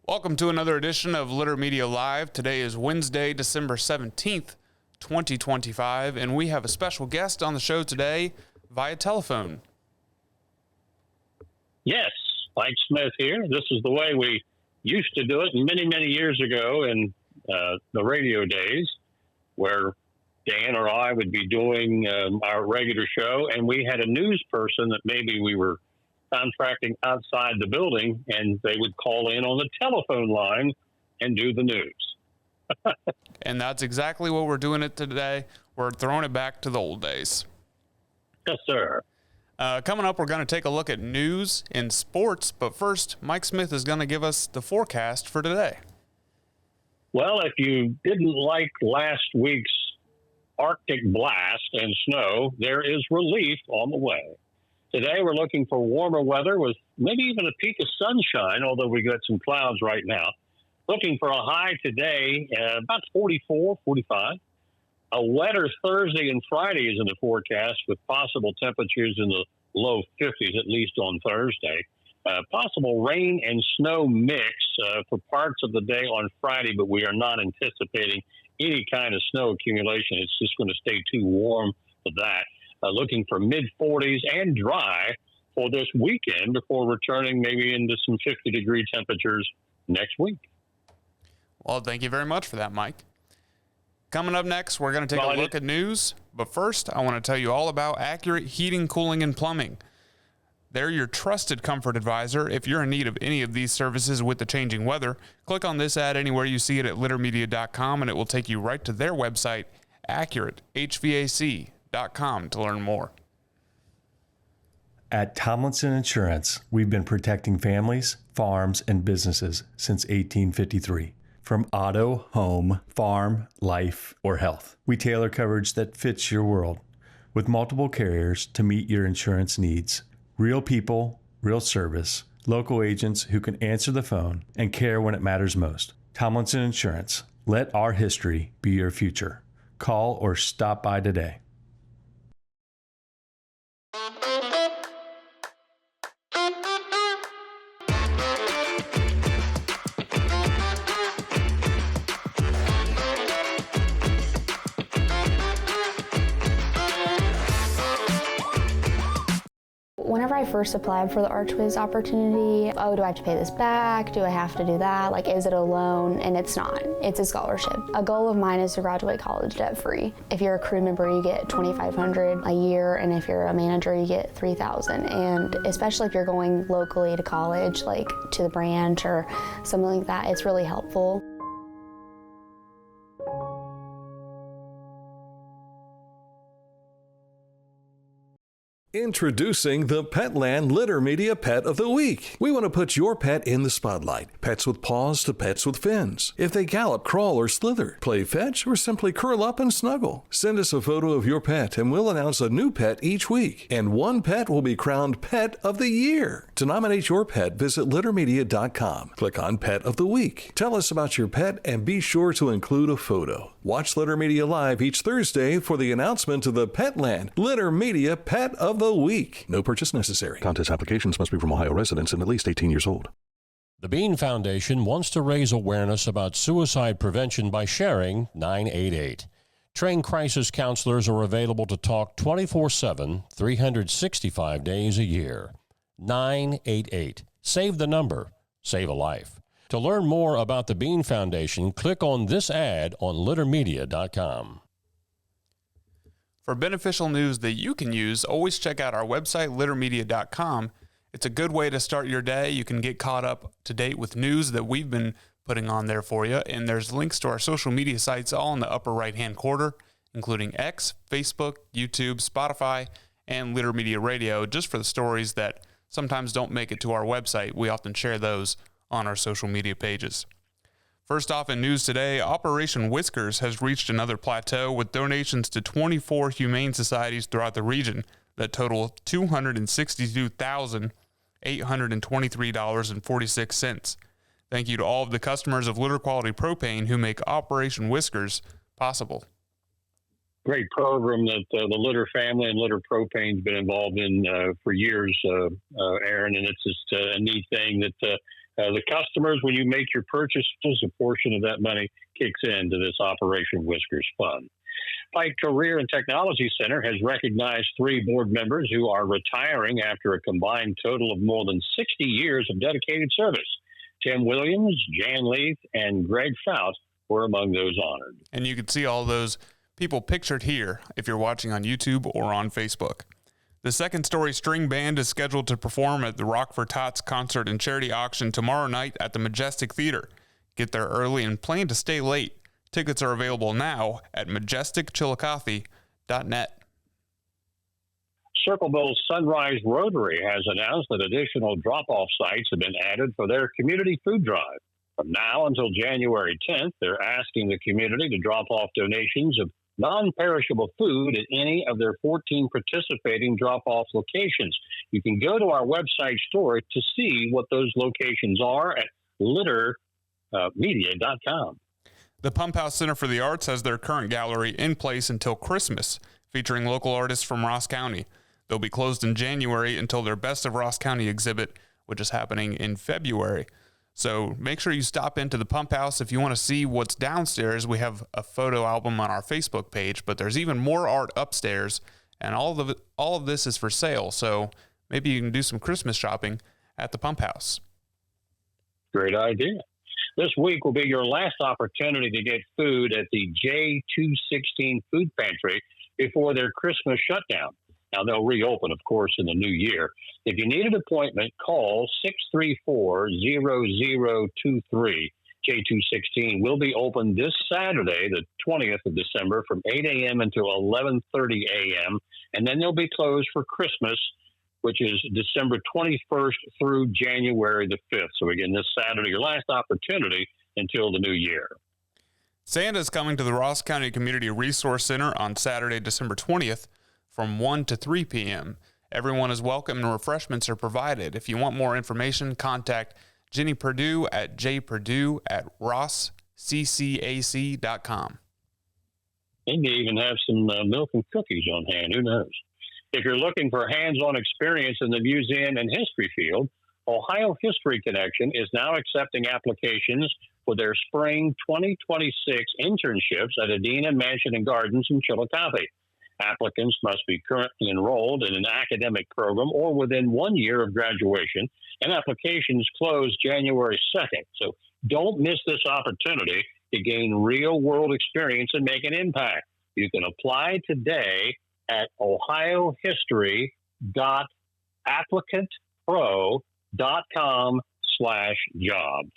Welcome to another edition of Litter Media Live. Today is Wednesday, December 17th, 2025, and we have a special guest on the show today via telephone. Yes, Pike Smith here. This is the way we used to do it many, many years ago in the radio days, where Dan or I would be doing our regular show, and we had a news person that maybe we were contracting outside the building, and they would call in on the telephone line and do the news. And that's exactly what we're doing it today. We're throwing it back to the old days. Yes, sir. Coming up, we're going to take a look at news in sports, but first, Mike Smith is going to give us the forecast for today. Well, if you didn't like last week's Arctic blast and snow, there is relief on the way. Today, we're looking for warmer weather with maybe even a peak of sunshine, although we got some clouds right now. Looking for a high today, about 44, 45. A wetter Thursday and Friday is in the forecast with possible temperatures in the low 50s, at least on Thursday. Possible rain and snow mix for parts of the day on Friday, but we are not anticipating any kind of snow accumulation. It's just going to stay too warm for that. Looking for mid-40s and dry for this weekend before returning maybe into some 50-degree temperatures next week. Well, thank you very much for that, Mike. Coming up next, we're going to take a look at news. But first, I want to tell you all about Accurate Heating, Cooling, and Plumbing. They're your trusted comfort advisor. If you're in need of any of these services with the changing weather, click on this ad anywhere you see it at littermedia.com, and it will take you right to their website, AccurateHVAC.com, to learn more. At Tomlinson Insurance, we've been protecting families, farms, and businesses since 1853. From auto, home, farm, life, or health, we tailor coverage that fits your world with multiple carriers to meet your insurance needs. Real people, real service, local agents who can answer the phone and care when it matters most. Tomlinson Insurance. Let our history be your future. Call or stop by today. Whenever I first applied for the Archways opportunity, do I have to pay this back? Do I have to do that? Like, is it a loan? And it's not. It's a scholarship. A goal of mine is to graduate college debt-free. If you're a crew member, you get $2,500 a year, and if you're a manager, you get $3,000. And especially if you're going locally to college, like to the branch or something like that, it's really helpful. Introducing the Petland Litter Media Pet of the Week. We want to put your pet in the spotlight. Pets with paws to pets with fins. If they gallop, crawl, or slither, play fetch, or simply curl up and snuggle. Send us a photo of your pet and we'll announce a new pet each week. And one pet will be crowned Pet of the Year. To nominate your pet, visit littermedia.com. Click on Pet of the Week. Tell us about your pet and be sure to include a photo. Watch Litter Media Live each Thursday for the announcement of the Petland Litter Media Pet of the Week. No purchase necessary. Contest applications must be from Ohio residents and at least 18 years old. The Bean Foundation wants to raise awareness about suicide prevention by sharing 988. Trained crisis counselors are available to talk 24/7, 365 days a year. 988. Save the number. Save a life. To learn more about the Bean Foundation, click on this ad on littermedia.com. For beneficial news that you can use, always check out our website, littermedia.com. It's a good way to start your day. You can get caught up to date with news that we've been putting on there for you. And there's links to our social media sites all in the upper right-hand corner, including X, Facebook, YouTube, Spotify, and Litter Media Radio, just for the stories that sometimes don't make it to our website. We often share those on our social media pages. First off in news today, Operation Whiskers has reached another plateau with donations to 24 humane societies throughout the region that total $262,823.46. Thank you to all of the customers of Litter Quality Propane who make Operation Whiskers possible. Great program that the Litter family and Litter Propane's been involved in for years, Aaron, and it's just a neat thing that The customers, when you make your purchases, a portion of that money kicks into this Operation Whiskers Fund. Pike Career and Technology Center has recognized 3 board members who are retiring after a combined total of more than 60 years of dedicated service. Tim Williams, Jan Leeth, and Greg Fout were among those honored. And you can see all those people pictured here if you're watching on YouTube or on Facebook. The Second Story String Band is scheduled to perform at the Rock for Tots concert and charity auction tomorrow night at the Majestic Theater. Get there early and plan to stay late. Tickets are available now at majesticchillicothe.net. Circleville Sunrise Rotary has announced that additional drop-off sites have been added for their community food drive. From now until January 10th, they're asking the community to drop off donations of non-perishable food at any of their 14 participating drop-off locations. You can go to our website story to see what those locations are at littermedia.com. The Pump House Center for the Arts has their current gallery in place until Christmas, featuring local artists from Ross County. They'll be closed in January until their Best of Ross County exhibit, which is happening in February. So make sure you stop into the Pump House if you want to see what's downstairs. We have a photo album on our Facebook page, but there's even more art upstairs, and all of this is for sale. So maybe you can do some Christmas shopping at the Pump House. Great idea. This week will be your last opportunity to get food at the J216 Food Pantry before their Christmas shutdown. Now, they'll reopen, of course, in the new year. If you need an appointment, call 634-0023. J216 will be open this Saturday, the 20th of December, from 8 a.m. until 11:30 a.m., and then they'll be closed for Christmas, which is December 21st through January the 5th. So, again, this Saturday, your last opportunity until the new year. Santa is coming to the Ross County Community Resource Center on Saturday, December 20th, from 1 to 3 p.m. Everyone is welcome and refreshments are provided. If you want more information, contact Jenny Perdue at jperdue@rossccac.com. They may even have some milk and cookies on hand. Who knows? If you're looking for hands-on experience in the museum and history field, Ohio History Connection is now accepting applications for their spring 2026 internships at Adena Mansion Gardens in Chillicothe. Applicants must be currently enrolled in an academic program or within 1 year of graduation, and applications close January 2nd. So don't miss this opportunity to gain real-world experience and make an impact. You can apply today at ohiohistory.applicantpro.com/jobs.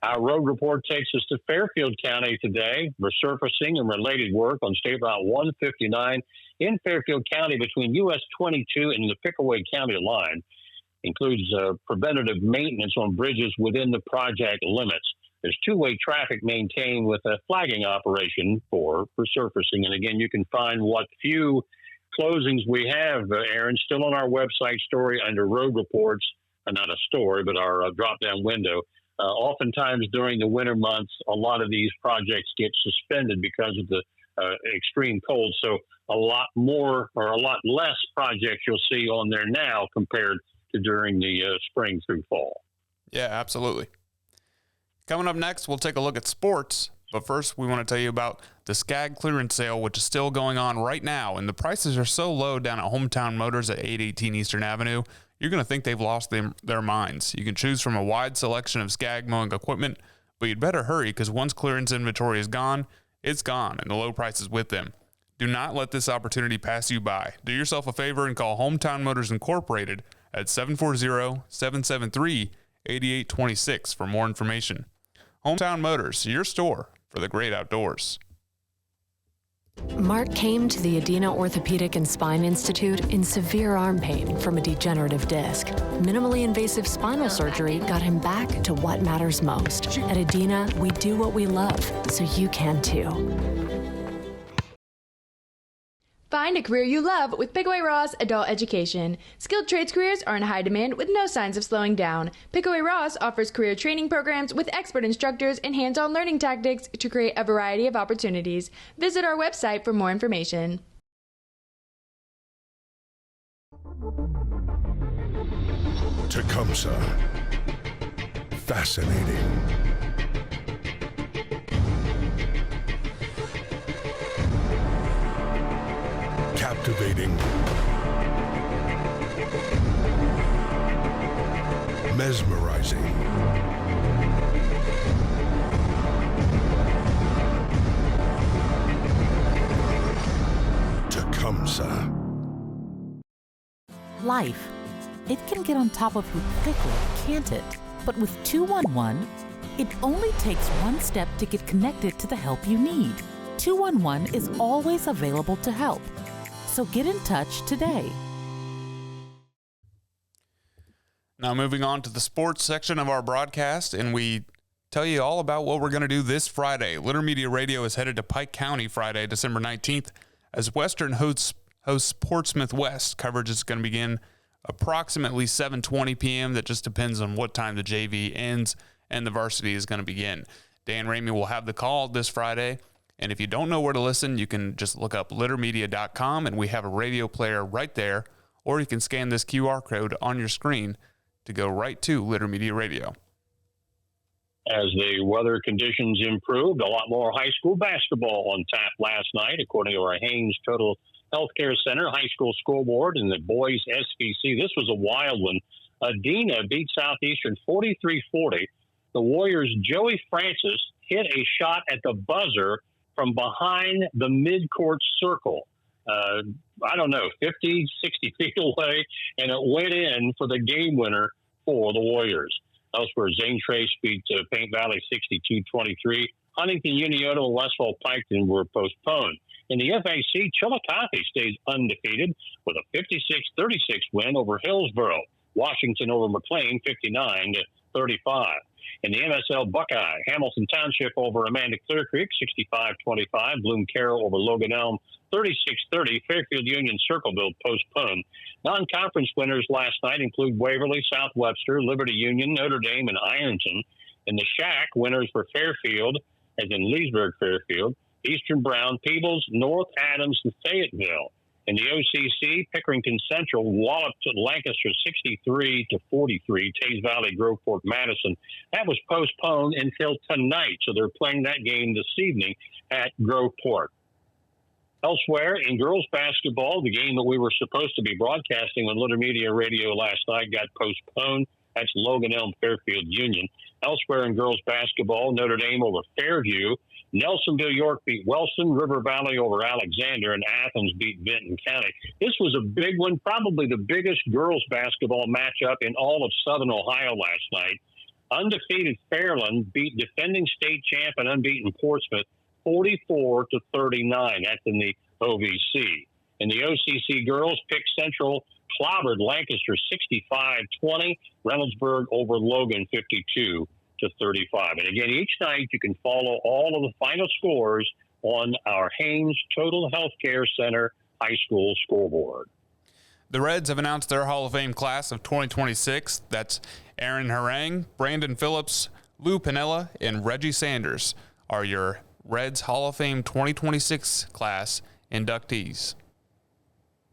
Our road report takes us to Fairfield County today. Resurfacing and related work on State Route 159 in Fairfield County between US 22 and the Pickaway County line includes preventative maintenance on bridges within the project limits. There's two-way traffic maintained with a flagging operation for resurfacing. And again, you can find what few closings we have, Aaron, still on our website story under road reports. Not a story, but our drop-down window. Oftentimes during the winter months, a lot of these projects get suspended because of the extreme cold. So a lot more or a lot less projects you'll see on there now compared to during the spring through fall. Yeah, absolutely. Coming up next, we'll take a look at sports. But first, we want to tell you about the Skag clearance sale, which is still going on right now. And the prices are so low down at Hometown Motors at 818 Eastern Avenue, you're going to think they've lost their minds. You can choose from a wide selection of Skag mowing equipment, but you'd better hurry because once clearance inventory is gone, it's gone, and the low price is with them. Do not let this opportunity pass you by. Do yourself a favor and call Hometown Motors Incorporated at 740-773-8826 for more information. Hometown Motors, your store for the great outdoors. Mark came to the Adena Orthopedic and Spine Institute in severe arm pain from a degenerative disc. Minimally invasive spinal surgery got him back to what matters most. At Adena, we do what we love, so you can too. Find a career you love with Pickaway Ross Adult Education. Skilled trades careers are in high demand with no signs of slowing down. Pickaway Ross offers career training programs with expert instructors and hands-on learning tactics to create a variety of opportunities. Visit our website for more information. Tecumseh, Fascinating. Captivating. Mesmerizing. Tecumseh. Life. It can get on top of you quickly, can't it? But with 211, it only takes one step to get connected to the help you need. 211 is always available to help. So get in touch today. Now moving on to the sports section of our broadcast, and we tell you all about what we're going to do this Friday. Litter Media Radio is headed to Pike County Friday, December 19th, as Western hosts Portsmouth West. Coverage is going to begin approximately 7:20 p.m. That just depends on what time the JV ends and the varsity is going to begin. Dan Ramey will have the call this Friday, and if you don't know where to listen, you can just look up littermedia.com, and we have a radio player right there, or you can scan this QR code on your screen to go right to Litter Media Radio. As the weather conditions improved, a lot more high school basketball on tap last night, according to our Haynes Total Healthcare Center high school scoreboard in the boys SVC. This was a wild one. Adena beat Southeastern 43-40. The Warriors' Joey Francis hit a shot at the buzzer from behind the midcourt circle. I don't know, 50, 60 feet away, and it went in for the game winner for the Warriors. Elsewhere, Zane Trace beat Paint Valley 62-23. Huntington, Unioto, and Westfall Piketon were postponed. In the FAC, Chillicothe stays undefeated with a 56-36 win over Hillsborough. Washington over McLean, 59-35. In the MSL Buckeye, Hamilton Township over Amanda Clear Creek, 65-25. Bloom Carroll over Logan Elm, 36-30. Fairfield Union Circleville postponed. Non-conference winners last night include Waverly, South Webster, Liberty Union, Notre Dame, and Ironton. In the Shack, winners for Fairfield, as in Leesburg Fairfield, Eastern Brown, Peebles, North Adams, and Fayetteville. In the OCC, Pickerington Central walloped Lancaster 63-43. Tays Valley, Groveport, Madison. That was postponed until tonight, so they're playing that game this evening at Groveport. Elsewhere, in girls basketball, the game that we were supposed to be broadcasting on Litter Media Radio last night got postponed. That's Logan Elm Fairfield Union. Elsewhere in girls basketball, Notre Dame over Fairview. Nelsonville York beat Wellston, River Valley over Alexander, and Athens beat Benton County. This was a big one, probably the biggest girls basketball matchup in all of Southern Ohio last night. Undefeated Fairland beat defending state champ and unbeaten Portsmouth 44-39. That's in the OVC. In the OCC girls, Pick Central clobbered Lancaster 65-20. Reynoldsburg over Logan 52-35. And again, each night you can follow all of the final scores on our Haynes Total Healthcare Center high school scoreboard. The Reds have announced their Hall of Fame class of 2026. That's Aaron Harang, Brandon Phillips, Lou Pinella, and Reggie Sanders are your Reds Hall of Fame 2026 class inductees.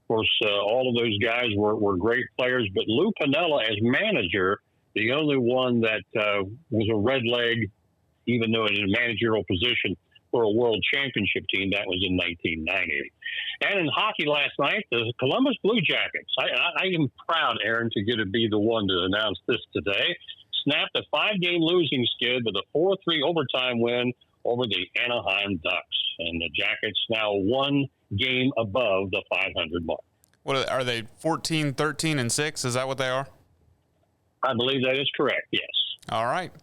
Of course, all of those guys were great players, but Lou Pinella as manager, the only one that was a red leg, even though in a managerial position for a world championship team, that was in 1990. And in hockey last night, the Columbus Blue Jackets, I am proud, Aaron, to get to be the one to announce this today, snapped a 5-game losing skid with a 4-3 overtime win over the Anaheim Ducks. And the Jackets now 1 game above the 500 mark. What are they, 14, 13, and 6? Is that what they are? I believe that is correct, yes. All right.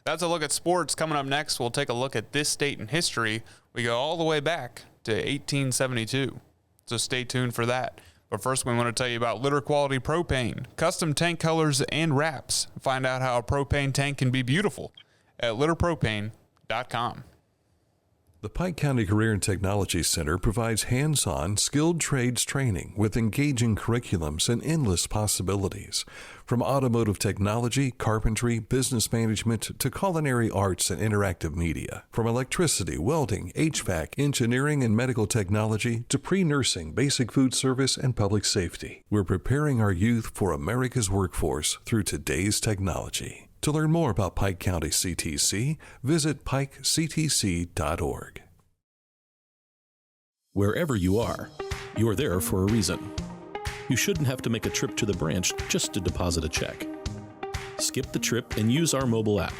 That's a look at sports. Coming up next, we'll take a look at this state in history. We go all the way back to 1872. So stay tuned for that. But first, we want to tell you about Litter Quality Propane, custom tank colors and wraps. Find out how a propane tank can be beautiful at litterpropane.com. The Pike County Career and Technology Center provides hands-on, skilled trades training with engaging curriculums and endless possibilities. From automotive technology, carpentry, business management, to culinary arts and interactive media. From electricity, welding, HVAC, engineering, and medical technology to pre-nursing, basic food service, and public safety. We're preparing our youth for America's workforce through today's technology. To learn more about Pike County CTC, visit pikectc.org. Wherever you are, you're there for a reason. You shouldn't have to make a trip to the branch just to deposit a check. Skip the trip and use our mobile app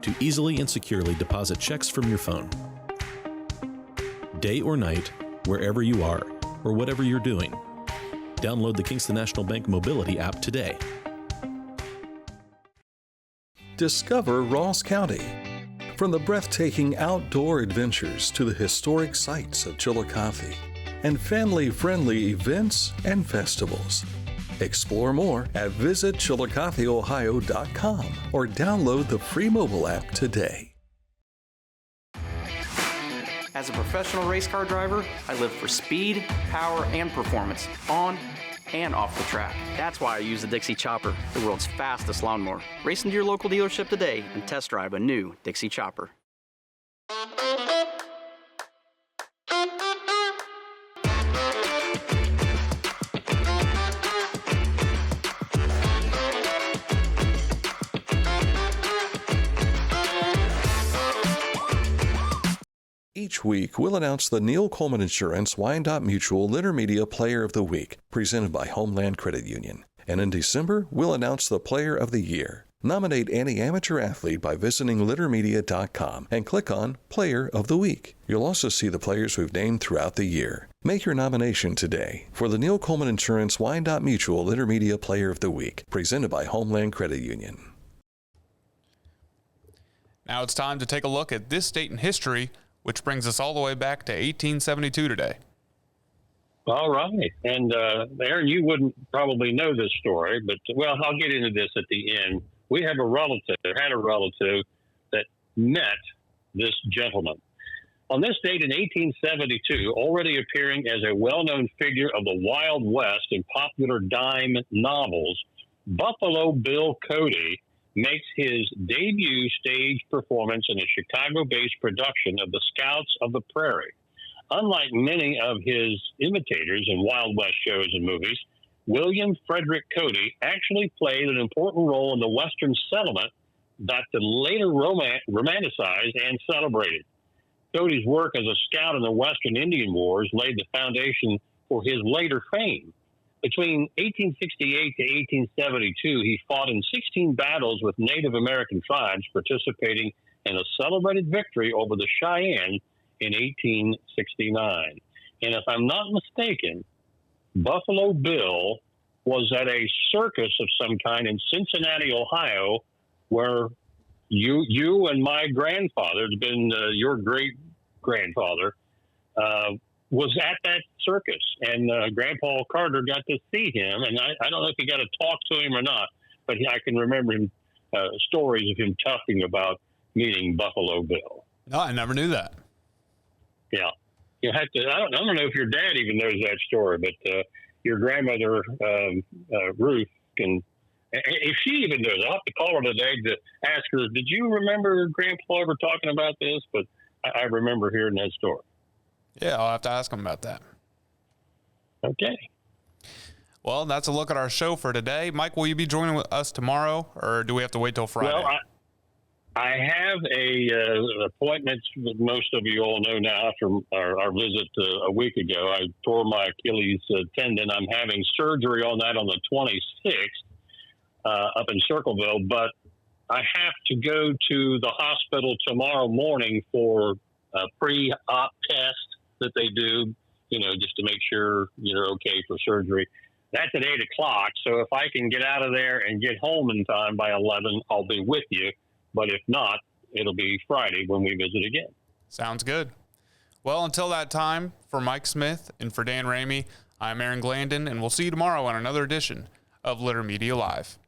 to easily and securely deposit checks from your phone. Day or night, wherever you are, or whatever you're doing, download the Kingston National Bank Mobility app today. Discover Ross County. From the breathtaking outdoor adventures to the historic sights of Chillicothe and family-friendly events and festivals. Explore more at visitchillicotheohio.com or download the free mobile app today. As a professional race car driver, I live for speed, power, and performance on and off the track. That's why I use the Dixie Chopper, the world's fastest lawnmower. Race into your local dealership today and test drive a new Dixie Chopper. Each week, we'll announce the Neil Coleman Insurance Wyandotte Mutual Intermedia Player of the Week, presented by Homeland Credit Union. And in December, we'll announce the Player of the Year. Nominate any amateur athlete by visiting littermedia.com and click on Player of the Week. You'll also see the players we've named throughout the year. Make your nomination today for the Neil Coleman Insurance Wyandotte Mutual Intermedia Player of the Week, presented by Homeland Credit Union. Now it's time to take a look at this date in history, which brings us all the way back to 1872 today. All right. And Aaron, you wouldn't probably know this story, but, well, I'll get into this at the end. We have a relative that met this gentleman. On this date in 1872, already appearing as a well-known figure of the Wild West in popular dime novels, Buffalo Bill Cody makes his debut stage performance in a Chicago-based production of The Scouts of the Prairie. Unlike many of his imitators in Wild West shows and movies, William Frederick Cody actually played an important role in the Western settlement that the later romanticized and celebrated. Cody's work as a scout in the Western Indian Wars laid the foundation for his later fame. Between 1868 to 1872, he fought in 16 battles with Native American tribes, participating in a celebrated victory over the Cheyenne in 1869. And if I'm not mistaken, Buffalo Bill was at a circus of some kind in Cincinnati, Ohio, where you and my grandfather, it's been your great-grandfather, was at that circus, and Grandpa Carter got to see him, and I don't know if he got to talk to him or not, but I can remember him stories of him talking about meeting Buffalo Bill. No, I never knew that. Yeah, you have to. I don't know if your dad even knows that story, but your grandmother Ruth can. If she even knows, I'll have to call her today to ask her. Did you remember Grandpa ever talking about this? But I remember hearing that story. Yeah, I'll have to ask him about that. Okay. Well, that's a look at our show for today. Mike, will you be joining us tomorrow, or do we have to wait till Friday? Well, I have a appointment that most of you all know now from our visit a week ago. I tore my Achilles tendon. I'm having surgery on that on the 26th up in Circleville, but I have to go to the hospital tomorrow morning for a pre-op test that they do, just to make sure you're okay for surgery. That's at 8 o'clock. So if I can get out of there and get home in time by 11, I'll be with you. But if not, it'll be Friday when we visit again. Sounds good. Well, until that time, for Mike Smith and for Dan Ramey, I'm Aaron Glandon, and we'll see you tomorrow on another edition of Litter Media Live.